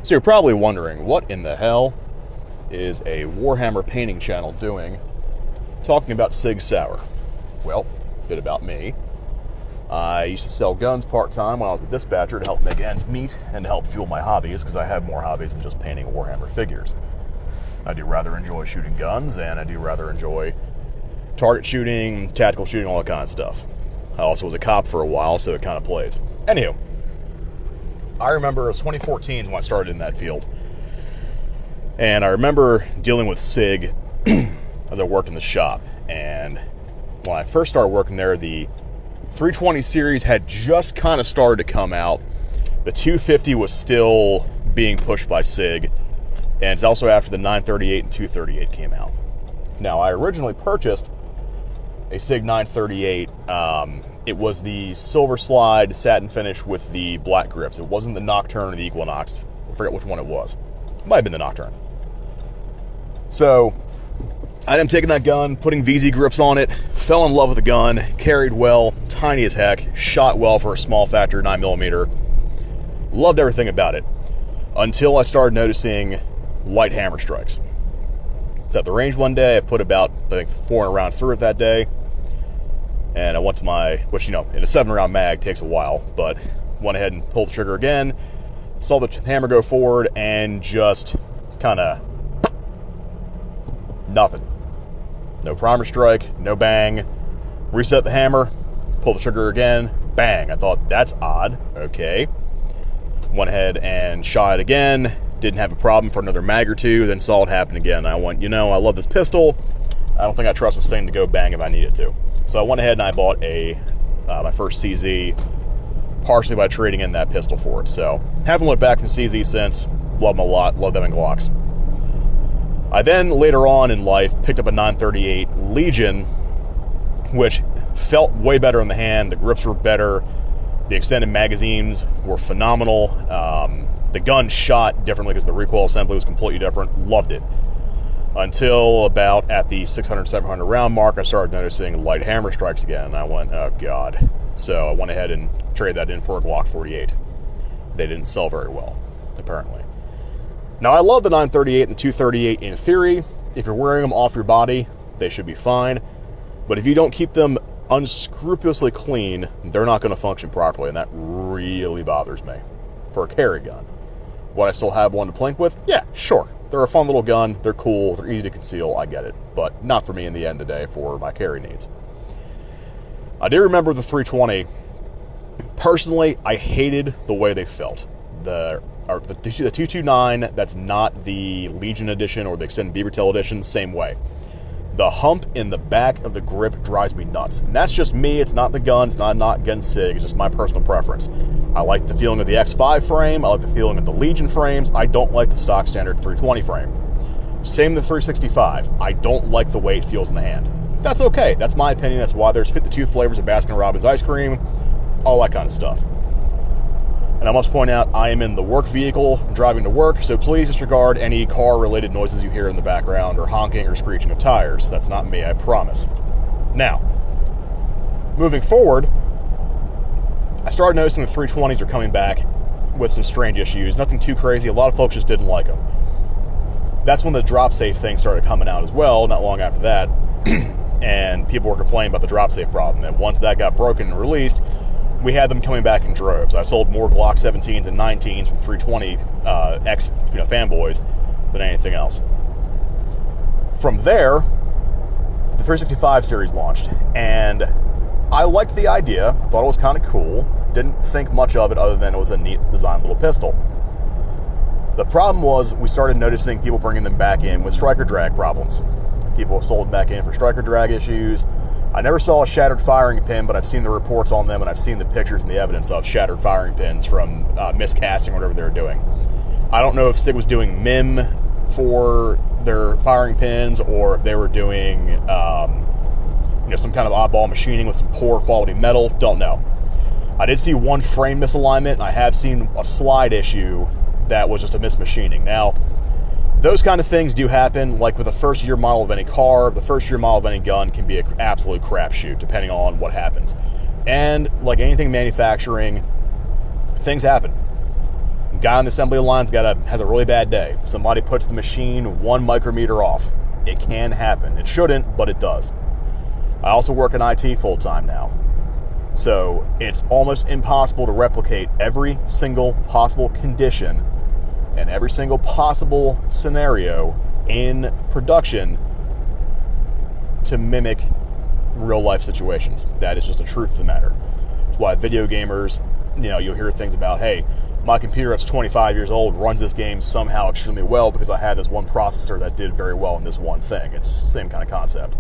So you're probably wondering, what in the hell is a Warhammer painting channel doing talking about Sig Sauer? Well, a bit about me. I used to sell guns part-time when I was a dispatcher to help make ends meet and to help fuel my hobbies, because I have more hobbies than just painting Warhammer figures. I do rather enjoy shooting guns, and I do rather enjoy target shooting, tactical shooting, all that kind of stuff. I also was a cop for a while, so it kind of plays. Anywho, I remember it was 2014 when I started in that field. And I remember dealing with Sig as I worked in the shop. And when I first started working there, the 320 series had just kind of started to come out. The 250 was still being pushed by Sig. And it's also after the 938 and 238 came out. Now, I originally purchased a Sig 938. It was the silver slide satin finish with the black grips. It wasn't the Nocturne or the Equinox. I forget which one it was. It might have been the Nocturne. So I ended up taking that gun, putting VZ grips on it, fell in love with the gun, carried well, tiny as heck, shot well for a small factor 9mm. Loved everything about it until I started noticing light hammer strikes. So at the range one day, I put about, I think, 400 rounds through it that day. And I went to my, which, you know, in a 7-round mag takes a while, but went ahead and pulled the trigger again, saw the hammer go forward, and just kind of nothing. No primer strike, no bang. Reset the hammer, pull the trigger again, bang. I thought, that's odd. Okay. Went ahead and shot it again. Didn't have a problem for another mag or two, then saw it happen again. I went, you know, I love this pistol. I don't think I trust this thing to go bang if I need it to. So I went ahead and I bought my first CZ, partially by trading in that pistol for it. So haven't looked back from CZ since. Love them a lot. Love them in Glocks. I then, later on in life, picked up a 938 Legion, which felt way better in the hand. The grips were better. The extended magazines were phenomenal. The gun shot differently because the recoil assembly was completely different. Loved it. Until about at the 600, 700 round mark, I started noticing light hammer strikes again. And I went, oh God. So I went ahead and traded that in for a Glock 48. They didn't sell very well, apparently. Now, I love the 938 and the 238 in theory. If you're wearing them off your body, they should be fine. But if you don't keep them unscrupulously clean, they're not going to function properly, and that really bothers me for a carry gun. Would I still have one to plink with? Yeah, sure. They're a fun little gun. They're cool. They're easy to conceal. I get it. But not for me in the end of the day for my carry needs. I do remember the 320. Personally, I hated the way they felt. The 229, that's not the Legion edition or the extended beaver tail edition, same way. The hump in the back of the grip drives me nuts. And that's just me. It's not the gun. It's not against Sig. It's just my personal preference. I like the feeling of the X5 frame. I like the feeling of the Legion frames. I don't like the stock standard 320 frame. Same with the 365. I don't like the way it feels in the hand. That's okay. That's my opinion. That's why there's 52 flavors of Baskin-Robbins ice cream. All that kind of stuff. And I must point out, I am in the work vehicle driving to work, so please disregard any car-related noises you hear in the background or honking or screeching of tires. That's not me, I promise. Now, moving forward, I started noticing the 320s are coming back with some strange issues. Nothing too crazy. A lot of folks just didn't like them. That's when the drop safe thing started coming out as well, not long after that. And people were complaining about the drop safe problem. And once that got broken and released, we had them coming back in droves. I sold more Glock 17s and 19s from 320 fanboys than anything else. From there, the 365 series launched, and I liked the idea. I thought it was kind of cool. Didn't think much of it other than it was a neat design little pistol. The problem was we started noticing people bringing them back in with striker drag problems. People sold them back in for striker drag issues. I never saw a shattered firing pin, but I've seen the reports on them, and I've seen the pictures and the evidence of shattered firing pins from miscasting or whatever they were doing. I don't know if Sig was doing MIM for their firing pins, or if they were doing some kind of oddball machining with some poor quality metal. Don't know. I did see one frame misalignment, and I have seen a slide issue that was just a mismachining. Now, those kind of things do happen, like with the first year model of any car. The first year model of any gun can be an absolute crapshoot, depending on what happens. And like anything manufacturing, things happen. Guy on the assembly line has a really bad day. Somebody puts the machine 1 micrometer off. It can happen. It shouldn't, but it does. I also work in IT full-time now. So it's almost impossible to replicate every single possible condition and every single possible scenario in production to mimic real-life situations. That is just the truth of the matter. That's why video gamers, you'll hear things about, hey, my computer that's 25 years old runs this game somehow extremely well because I had this one processor that did very well in this one thing. It's the same kind of concept.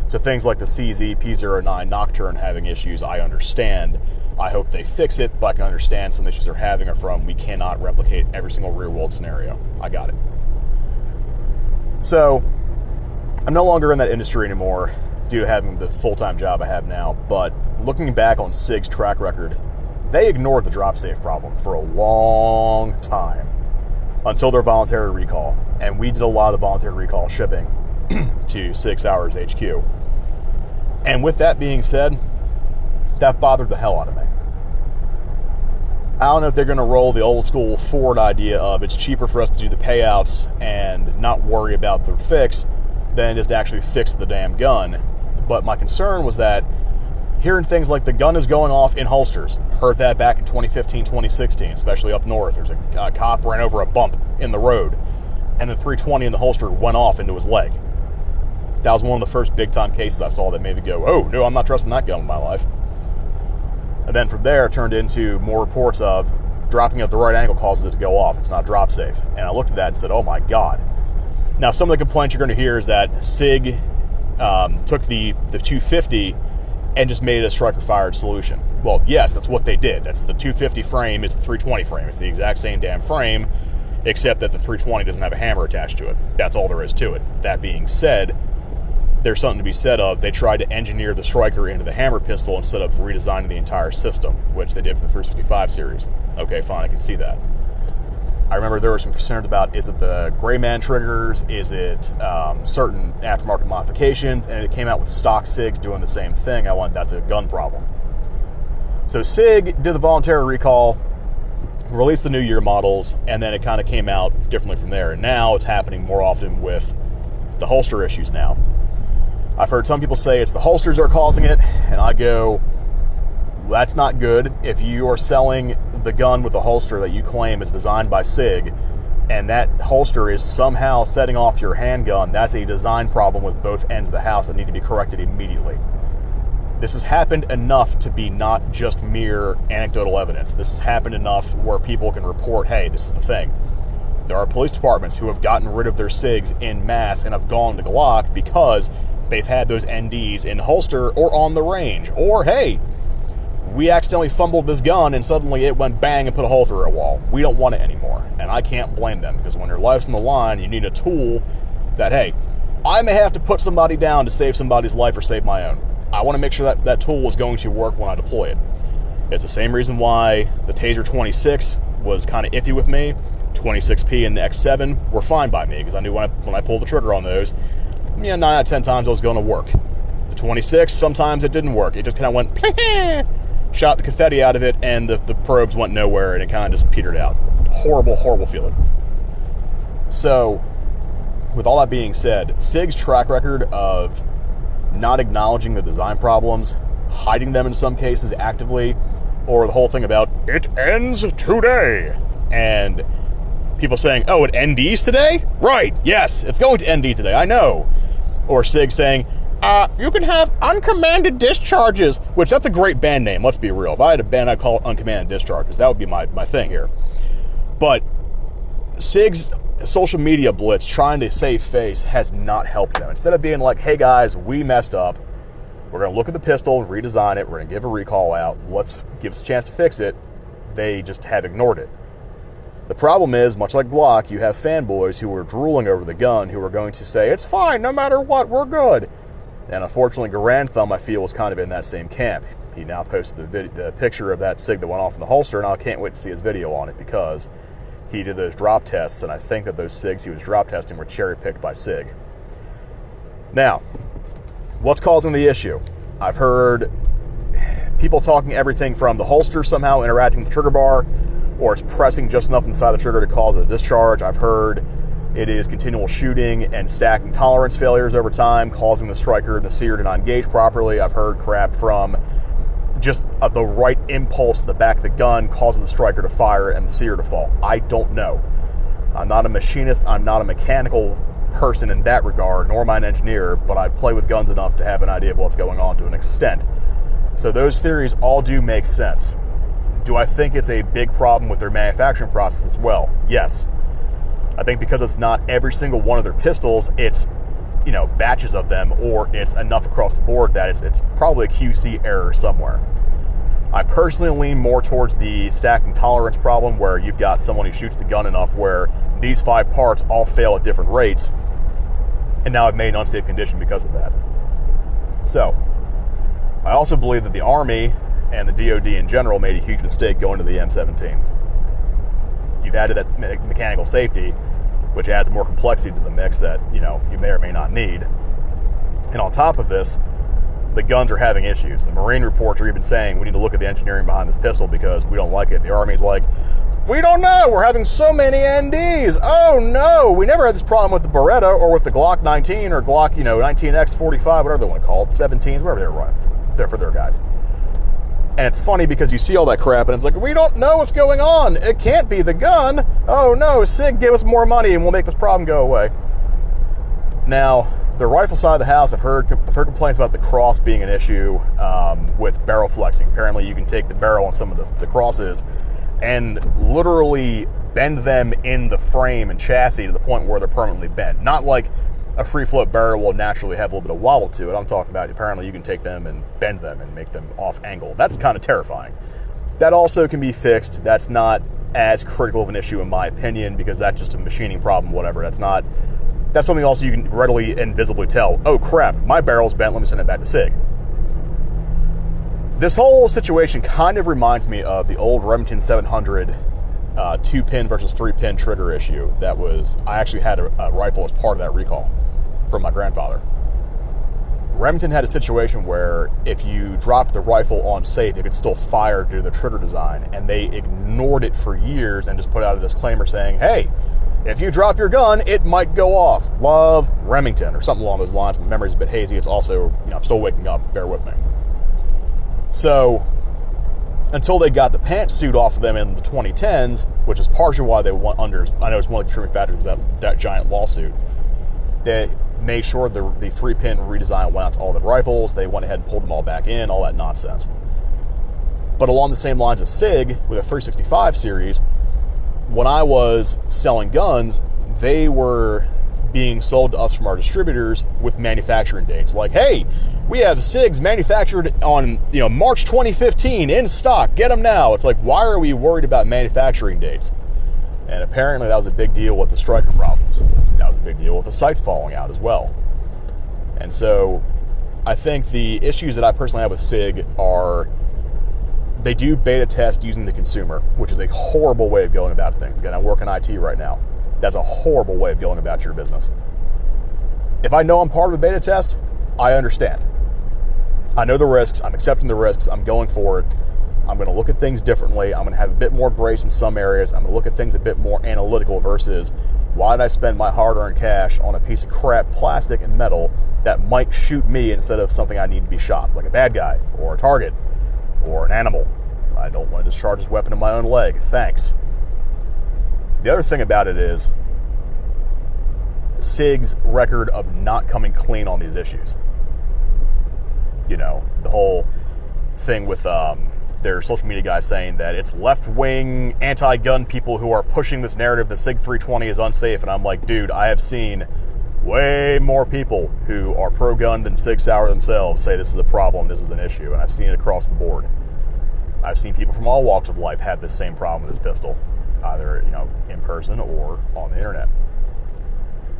So things like the CZ P09 Nocturne having issues, I understand. I hope they fix it, but I can understand some issues they're having are from we cannot replicate every single real-world scenario. I got it. So I'm no longer in that industry anymore due to having the full-time job I have now, but looking back on SIG's track record, they ignored the drop safe problem for a long time until their voluntary recall. And we did a lot of the voluntary recall shipping to 6 Hours HQ. And with that being said, that bothered the hell out of me. I don't know if they're going to roll the old school Ford idea of it's cheaper for us to do the payouts and not worry about the fix than just actually fix the damn gun. But my concern was that hearing things like the gun is going off in holsters. Heard that back in 2015, 2016, especially up north. There's a cop ran over a bump in the road, and the 320 in the holster went off into his leg. That was one of the first big-time cases I saw that made me go, oh, no, I'm not trusting that gun in my life. And then from there, it turned into more reports of dropping at the right angle causes it to go off. It's not drop safe. And I looked at that and said, oh, my God. Now, some of the complaints you're going to hear is that SIG took the 250 and just made it a striker-fired solution. Well, yes, that's what they did. That's the 250 frame is the 320 frame. It's the exact same damn frame, except that the 320 doesn't have a hammer attached to it. That's all there is to it. That being said, there's something to be said of they tried to engineer the striker into the hammer pistol instead of redesigning the entire system, which they did for the 365 series. Okay, fine, I can see that. I remember there were some concerns about, is it the gray man triggers? Is it certain aftermarket modifications? And it came out with stock SIGs doing the same thing. I went, that's a gun problem. So SIG did the voluntary recall, released the new year models, and then it kind of came out differently from there. And now it's happening more often with the holster issues now. I've heard some people say it's the holsters that are causing it, and I go, well, that's not good. If you are selling the gun with a holster that you claim is designed by SIG, and that holster is somehow setting off your handgun, that's a design problem with both ends of the house that need to be corrected immediately. This has happened enough to be not just mere anecdotal evidence. This has happened enough where people can report, hey, this is the thing. There are police departments who have gotten rid of their SIGs en masse and have gone to Glock because they've had those NDs in holster or on the range. Or, hey, we accidentally fumbled this gun and suddenly it went bang and put a hole through a wall. We don't want it anymore. And I can't blame them, because when your life's on the line, you need a tool that, hey, I may have to put somebody down to save somebody's life or save my own. I want to make sure that that tool is going to work when I deploy it. It's the same reason why the Taser 26 was kind of iffy with me. 26P and the X7 were fine by me, because I knew when I pulled the trigger on those, 9 out of 10 times it was going to work. The 26, sometimes it didn't work. It just kind of went, shot the confetti out of it, and the probes went nowhere, and it kind of just petered out. Horrible, horrible feeling. So, with all that being said, SIG's track record of not acknowledging the design problems, hiding them in some cases actively, or the whole thing about, it ends today, and people saying, oh, it NDs today? Right, yes, it's going to ND today, I know. Or SIG saying, you can have uncommanded discharges, which that's a great band name, let's be real. If I had a band, I'd call it Uncommanded Discharges. That would be my thing here. But SIG's social media blitz trying to save face has not helped them. Instead of being like, hey guys, we messed up, we're going to look at the pistol, redesign it, we're going to give a recall out, let's give us a chance to fix it, they just have ignored it. The problem is, much like Glock, you have fanboys who are drooling over the gun who are going to say, it's fine, no matter what, we're good. And unfortunately, Garand Thumb, I feel, was kind of in that same camp. He now posted the picture of that SIG that went off in the holster, and I can't wait to see his video on it, because he did those drop tests, and I think that those SIGs he was drop testing were cherry-picked by SIG. Now, what's causing the issue? I've heard people talking everything from the holster somehow interacting with the trigger bar, or it's pressing just enough inside the trigger to cause a discharge. I've heard it is continual shooting and stacking tolerance failures over time, causing the striker and the sear to not engage properly. I've heard crap from just the right impulse to the back of the gun causes the striker to fire and the sear to fall. I don't know. I'm not a machinist. I'm not a mechanical person in that regard, nor am I an engineer, but I play with guns enough to have an idea of what's going on to an extent. So those theories all do make sense. Do I think it's a big problem with their manufacturing process as well? Yes. I think because it's not every single one of their pistols, it's, you know, batches of them, or it's enough across the board that it's probably a QC error somewhere. I personally lean more towards the stacking tolerance problem, where you've got someone who shoots the gun enough where these 5 parts all fail at different rates, and now I've made an unsafe condition because of that. So, I also believe that the Army and the DoD in general made a huge mistake going to the M17. You've added that mechanical safety, which adds more complexity to the mix that, you know, you may or may not need. And on top of this, the guns are having issues. The Marine reports are even saying we need to look at the engineering behind this pistol because we don't like it. The Army's like, we don't know, we're having so many NDs. Oh no, we never had this problem with the Beretta or with the Glock 19 or Glock, 19X45, whatever they want to call it, 17s, whatever they're running for their guys. And it's funny because you see all that crap and it's like, we don't know what's going on. It can't be the gun. Oh no, SIG, give us more money and we'll make this problem go away. Now, the rifle side of the house, I've heard complaints about the cross being an issue with barrel flexing. Apparently you can take the barrel on some of the crosses and literally bend them in the frame and chassis to the point where they're permanently bent. Not like a free float barrel will naturally have a little bit of wobble to it. I'm talking about apparently you can take them and bend them and make them off angle. That's kind of terrifying. That also can be fixed. That's not as critical of an issue in my opinion because that's just a machining problem, whatever. That's something also you can readily and visibly tell, oh crap, my barrel's bent, let me send it back to SIG. This whole situation kind of reminds me of the old Remington 700 2-pin versus 3-pin trigger issue. I actually had a rifle as part of that recall from my grandfather. Remington had a situation where if you dropped the rifle on safe, it could still fire due to the trigger design, and they ignored it for years and just put out a disclaimer saying, hey, if you drop your gun, it might go off. Love, Remington, or something along those lines. My memory's a bit hazy. It's also, I'm still waking up. Bear with me. So, until they got the pantsuit off of them in the 2010s, which is partially why they went under, I know it's one of the contributing factors of that giant lawsuit, they made sure the 3-pin redesign went out to all the rifles. They went ahead and pulled them all back in, all that nonsense. But along the same lines as SIG, with a 365 series, when I was selling guns, they were being sold to us from our distributors with manufacturing dates. Like, hey, we have SIGs manufactured on, March 2015 in stock. Get them now. It's like, why are we worried about manufacturing dates? And apparently that was a big deal with the striker problems. That was a big deal with the sights falling out as well. And so I think the issues that I personally have with SIG are they do beta test using the consumer, which is a horrible way of going about things. Again, I work in IT right now. That's a horrible way of going about your business. If I know I'm part of a beta test, I understand. I know the risks. I'm accepting the risks. I'm going for it. I'm going to look at things differently. I'm going to have a bit more grace in some areas. I'm going to look at things a bit more analytical versus why did I spend my hard-earned cash on a piece of crap plastic and metal that might shoot me instead of something I need to be shot, like a bad guy or a target or an animal. I don't want to discharge this weapon in my own leg. Thanks. The other thing about it is SIG's record of not coming clean on these issues. The whole thing with their social media guys saying that it's left-wing anti-gun people who are pushing this narrative that SIG 320 is unsafe. And I'm like, dude, I have seen way more people who are pro-gun than Sig Sauer themselves say this is a problem, this is an issue. And I've seen it across the board. I've seen people from all walks of life have this same problem with this pistol, either, in person or on the internet.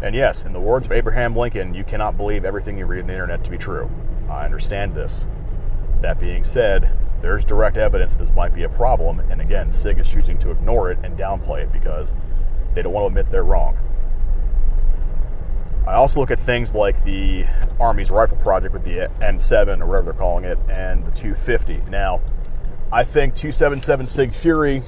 And yes, in the words of Abraham Lincoln, you cannot believe everything you read on the internet to be true. I understand this. That being said, there's direct evidence this might be a problem, and again, SIG is choosing to ignore it and downplay it because they don't want to admit they're wrong. I also look at things like the Army's rifle project with the M7, or whatever they're calling it, and the 250. Now, I think 277 SIG Fury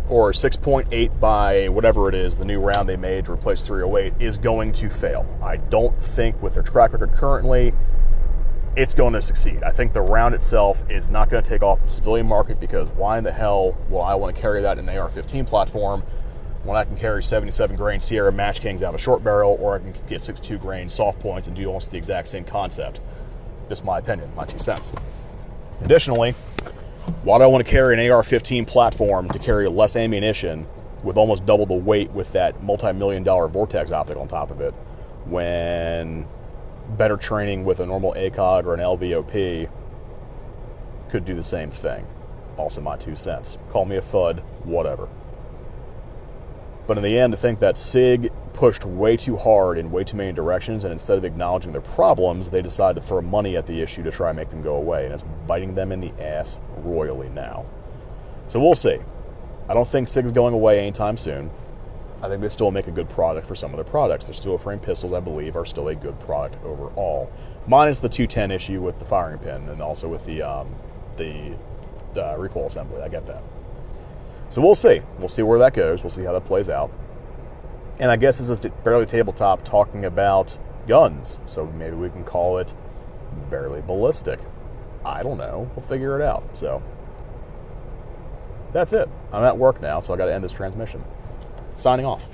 or 6.8 by whatever it is, the new round they made to replace 308, is going to fail. I don't think with their track record currently, it's going to succeed. I think the round itself is not going to take off the civilian market, because why in the hell will I want to carry that in an AR-15 platform when I can carry 77 grain Sierra Match Kings out of a short barrel, or I can get 62 grain soft points and do almost the exact same concept. Just my opinion, my 2 cents. Additionally, why do I want to carry an AR-15 platform to carry less ammunition with almost double the weight with that multi-million-dollar Vortex optic on top of it, when better training with a normal ACOG or an LVOP could do the same thing? Also my 2 cents. Call me a FUD, whatever. But in the end, I think that SIG pushed way too hard in way too many directions, and instead of acknowledging their problems, they decided to throw money at the issue to try and make them go away, and it's biting them in the ass royally now. So we'll see. I don't think SIG is going away anytime soon. I think they still make a good product for some of their products. Their steel frame pistols, I believe, are still a good product overall, minus the 210 issue with the firing pin, and also with the recoil assembly. I get that. So we'll see. We'll see where that goes. We'll see how that plays out. And I guess this is Barely Tabletop talking about guns. So maybe we can call it Barely Ballistic. I don't know. We'll figure it out. So that's it. I'm at work now, so I got to end this transmission. Signing off.